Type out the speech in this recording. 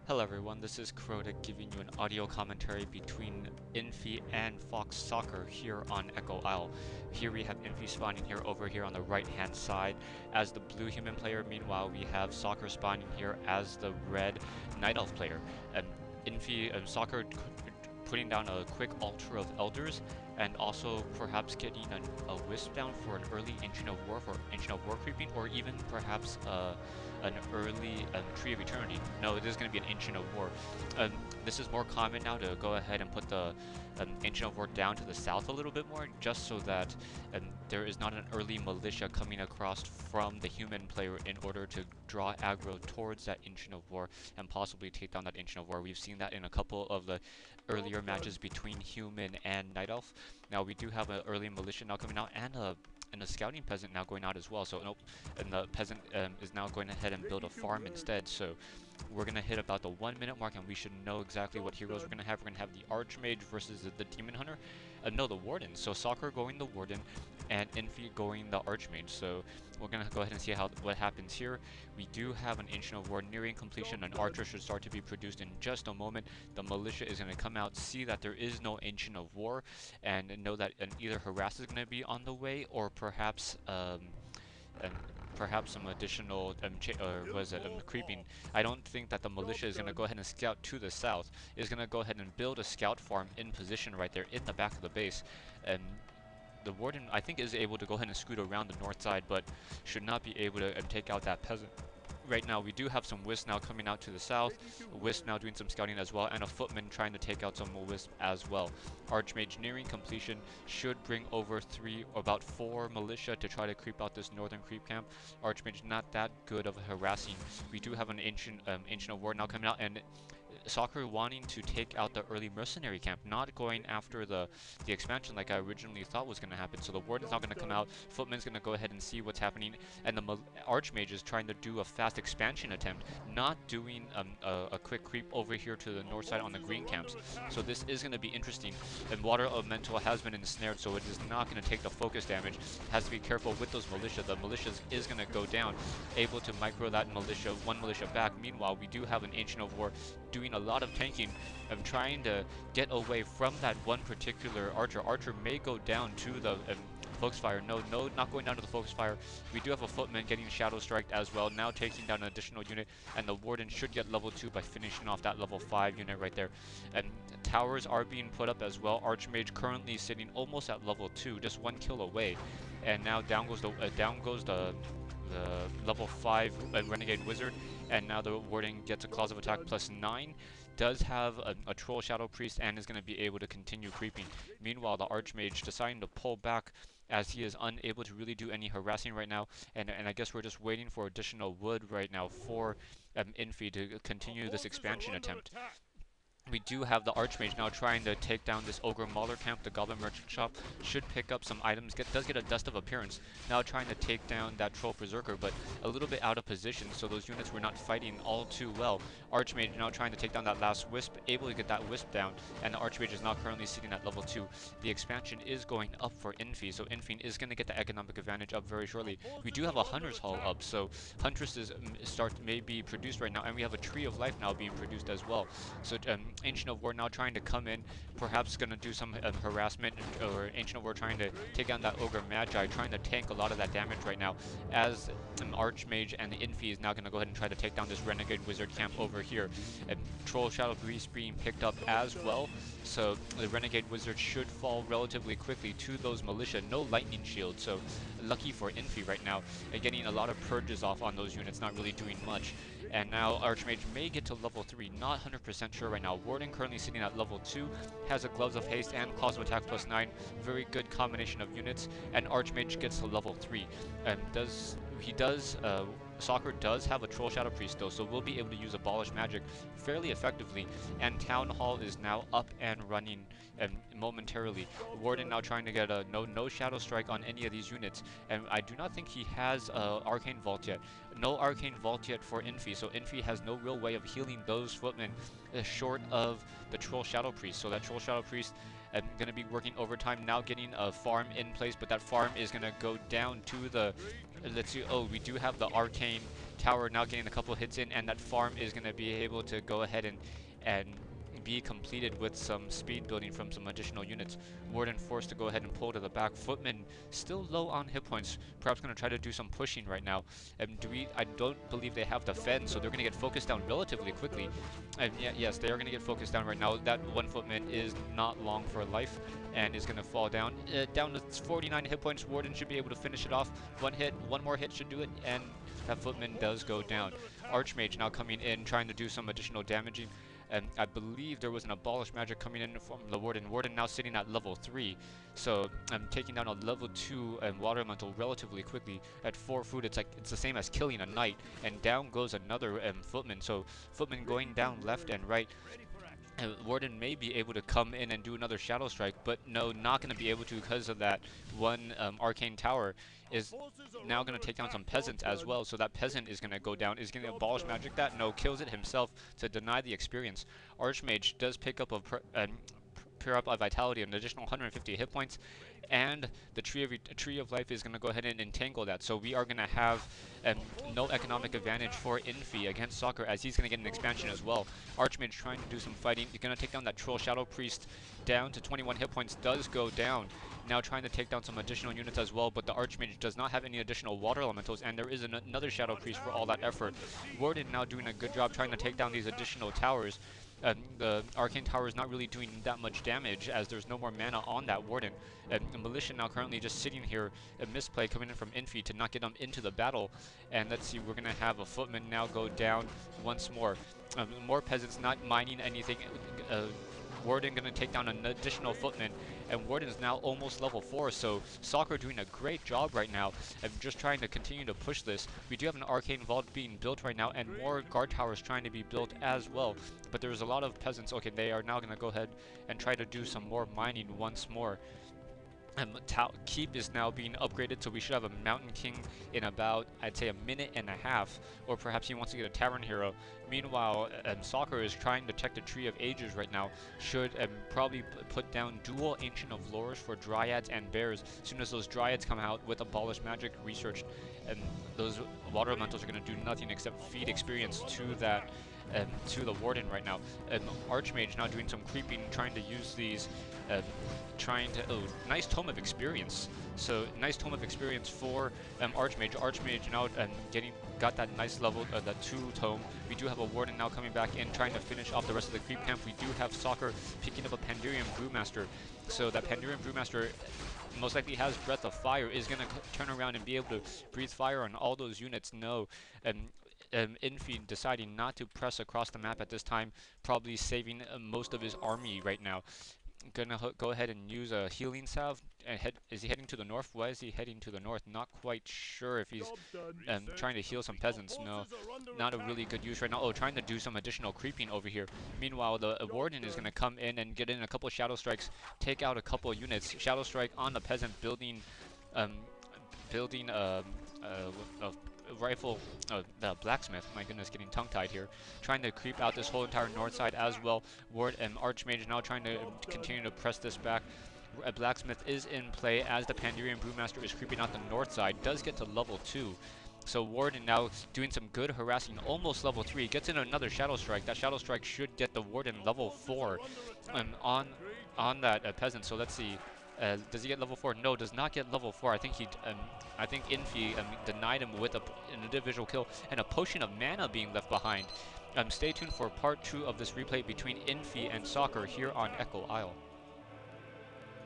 Hello everyone, this is Crota giving you an audio commentary between Infi and Fox Soccer here on Echo Isle. Here we have Infi spawning here over here on the right hand side as the blue human player. Meanwhile we have Soccer spawning here as the red Night Elf player. Infi and Soccer putting down a quick altar of elders and also perhaps getting a wisp down for an early Ancient of War for Ancient of War creeping, or even perhaps an early Tree of Eternity. No, it is going to be an Ancient of War. This is more common now to go ahead and put the Ancient of War down to the south a little bit more, just so that there is not an early militia coming across from the human player in order to draw aggro towards that Ancient of War and possibly take down that Ancient of War. We've seen that in a couple of the earlier matches between human and Night Elf. Now we do have an early militia now coming out and a scouting peasant now going out as well. So nope, and the peasant is now going ahead and build a farm instead. So we're gonna hit about the 1 minute mark, and we should know exactly what heroes we're gonna have. We're gonna have the Archmage versus the Demon Hunter. No, the Warden. So Soccer going the Warden, and Infi going the Archmage. So we're gonna go ahead and see what happens here. We do have an Ancient of War nearing completion. An Archer should start to be produced in just a moment. The militia is gonna come out, see that there is no Ancient of War, and know that either harass is gonna be on the way, or perhaps and perhaps some additional creeping. I don't think that the militia is going to go ahead and scout to the south. Is going to go ahead and build a scout farm in position right there in the back of the base, and the Warden I think is able to go ahead and scoot around the north side, but should not be able to take out that peasant. Right now we do have some Wisp now coming out to the south, Wisp now doing some scouting as well, and a Footman trying to take out some Wisp as well. Archmage nearing completion should bring over about 4 militia to try to creep out this northern creep camp. Archmage not that good of harassing. We do have an Ancient of War now coming out, and Soccer wanting to take out the early mercenary camp, not going after the expansion like I originally thought was going to happen. So the Warden's not going to come out, Footman's going to go ahead and see what's happening, and the Archmage is trying to do a fast expansion attempt, not doing a quick creep over here to the north side on the green camps. So this is going to be interesting, and Water Elemental has been ensnared, so it is not going to take the focus damage. Has to be careful with those militia. The militia is going to go down, able to micro that militia, one militia back. Meanwhile, we do have an Ancient of War doing a lot of tanking of trying to get away from that one particular Archer. Archer may go down to the Focus Fire. No, not going down to the Focus Fire. We do have a Footman getting Shadow Striked as well, now taking down an additional unit, and the Warden should get level 2 by finishing off that level 5 unit right there. And towers are being put up as well. Archmage currently sitting almost at level 2, just 1 kill away. And now down goes the level 5 Renegade Wizard, and now the Warden gets a Claws of Attack +9, does have a Troll Shadow Priest, and is going to be able to continue creeping. Meanwhile, the Archmage deciding to pull back as he is unable to really do any harassing right now, and I guess we're just waiting for additional wood right now for Infi to continue this expansion attempt. We do have the Archmage now trying to take down this Ogre Mauler camp. The Goblin Merchant Shop should pick up some items, does get a Dust of Appearance, now trying to take down that Troll Berserker, but a little bit out of position, so those units were not fighting all too well. Archmage now trying to take down that last Wisp, able to get that Wisp down, and the Archmage is now currently sitting at level 2. The expansion is going up for Infi, so Infi is going to get the economic advantage up very shortly. We do have a Hunter's Hall up, so Huntresses may be produced right now, and we have a Tree of Life now being produced as well. So Ancient of War now trying to come in, perhaps going to do some harassment, or Ancient of War trying to take down that Ogre Magi, trying to tank a lot of that damage right now, as an Archmage and the Infi is now going to go ahead and try to take down this Renegade Wizard camp over here. And Troll Shadow Priest being picked up as well, so the Renegade Wizard should fall relatively quickly to those militia. No Lightning Shield, so lucky for Infi right now, and getting a lot of purges off on those units, not really doing much. And now Archmage may get to level 3, not 100% sure right now. Warden currently sitting at level 2, has a Gloves of Haste and Claws of Attack +9, very good combination of units, and Archmage gets to level 3. And Soccer does have a Troll Shadow Priest though, so we'll be able to use Abolish Magic fairly effectively, and Town Hall is now up and running momentarily. Warden now trying to get a no Shadow Strike on any of these units, and I do not think he has Arcane Vault yet. No Arcane Vault yet for Infi, so Infi has no real way of healing those Footmen short of the Troll Shadow Priest. So that Troll Shadow Priest going to be working overtime, now getting a farm in place, but that farm is going to go down to the, let's see, oh, we do have the Arcane tower now getting a couple hits in, and that farm is going to be able to go ahead and be completed with some speed building from some additional units. Warden forced to go ahead and pull to the back. Footman still low on hit points. Perhaps going to try to do some pushing right now. I don't believe they have defend, so they're going to get focused down relatively quickly. And yes, they are going to get focused down right now. That one footman is not long for life and is going to fall down. Down to 49 hit points. Warden should be able to finish it off. One more hit should do it, and that footman does go down. Archmage now coming in, trying to do some additional damaging. And I believe there was an abolished magic coming in from the Warden. Warden now sitting at level 3. So I'm taking down a level 2 water elemental relatively quickly. At 4 food, it's the same as killing a knight. And down goes another footman. So footman going down left and right. Warden may be able to come in and do another Shadow Strike, but no, not going to be able to because of that one Arcane Tower is now going to take down some peasants as well. So that peasant is going to go down, is going to abolish magic that, no, kills it himself to deny the experience. Archmage does pick up a Pure Up of Vitality, an additional 150 hit points, and the Tree of Life is going to go ahead and entangle that. So we are going to have no economic advantage for Infi against Soccer, as he's going to get an expansion as well. Archmage trying to do some fighting. He's going to take down that Troll Shadow Priest down to 21 hit points, does go down. Now trying to take down some additional units as well, but the Archmage does not have any additional water elementals, and there is another Shadow Priest for all that effort. Warden now doing a good job trying to take down these additional towers. The Arcane Tower is not really doing that much damage as there's no more mana on that Warden. Militia now currently just sitting here, a misplay coming in from Infi to not get them into the battle. And let's see, we're going to have a footman now go down once more. More peasants not mining anything. Warden going to take down an additional footman, and Warden is now almost level 4, so Soccer doing a great job right now. I'm just trying to continue to push this. We do have an Arcane Vault being built right now, and more guard towers trying to be built as well, but there's a lot of peasants. Okay, they are now going to go ahead and try to do some more mining once more. Keep is now being upgraded, so we should have a Mountain King in about, I'd say, a minute and a half, or perhaps he wants to get a Tavern Hero. Meanwhile, Soccer is trying to check the Tree of Ages right now. Should probably put down dual Ancient of Lores for Dryads and Bears. As soon as those Dryads come out with Abolished Magic researched, those Water Elementals are going to do nothing except feed experience to that, to the Warden right now. Archmage now doing some creeping, trying to use these, nice Tome of Experience. So nice Tome of Experience for Archmage. Archmage now got that nice level, that 2 tome. We do have a Warden now coming back in, trying to finish off the rest of the creep camp. We do have Soccer picking up a Pandurian Brewmaster. So that Pandurian Brewmaster most likely has Breath of Fire, is going to turn around and be able to breathe fire on all those units. No. Infi deciding not to press across the map at this time, probably saving most of his army right now. Gonna go ahead and use a healing salve. Is he heading to the north? Why is he heading to the north? Not quite sure if he's trying to heal some peasants. No, not a really good use right now. Oh, trying to do some additional creeping over here. Meanwhile, the Warden is going to come in and get in a couple Shadow Strikes, take out a couple units. Shadow Strike on the peasant, building a rifle, the blacksmith. My goodness, getting tongue-tied here. Trying to creep out this whole entire north side as well. Archmage now trying to continue to press this back. A blacksmith is in play as the Pandurian Brewmaster is creeping out the north side. Does get to level 2. So Warden now doing some good harassing, almost level 3. Gets in another Shadow Strike. That Shadow Strike should get the Warden level 4 on that peasant. So let's see. Does he get level 4? No, does not get level 4. I think Infi denied him with an individual kill and a potion of mana being left behind. Stay tuned for part 2 of this replay between Infi and Soccer here on Echo Isle.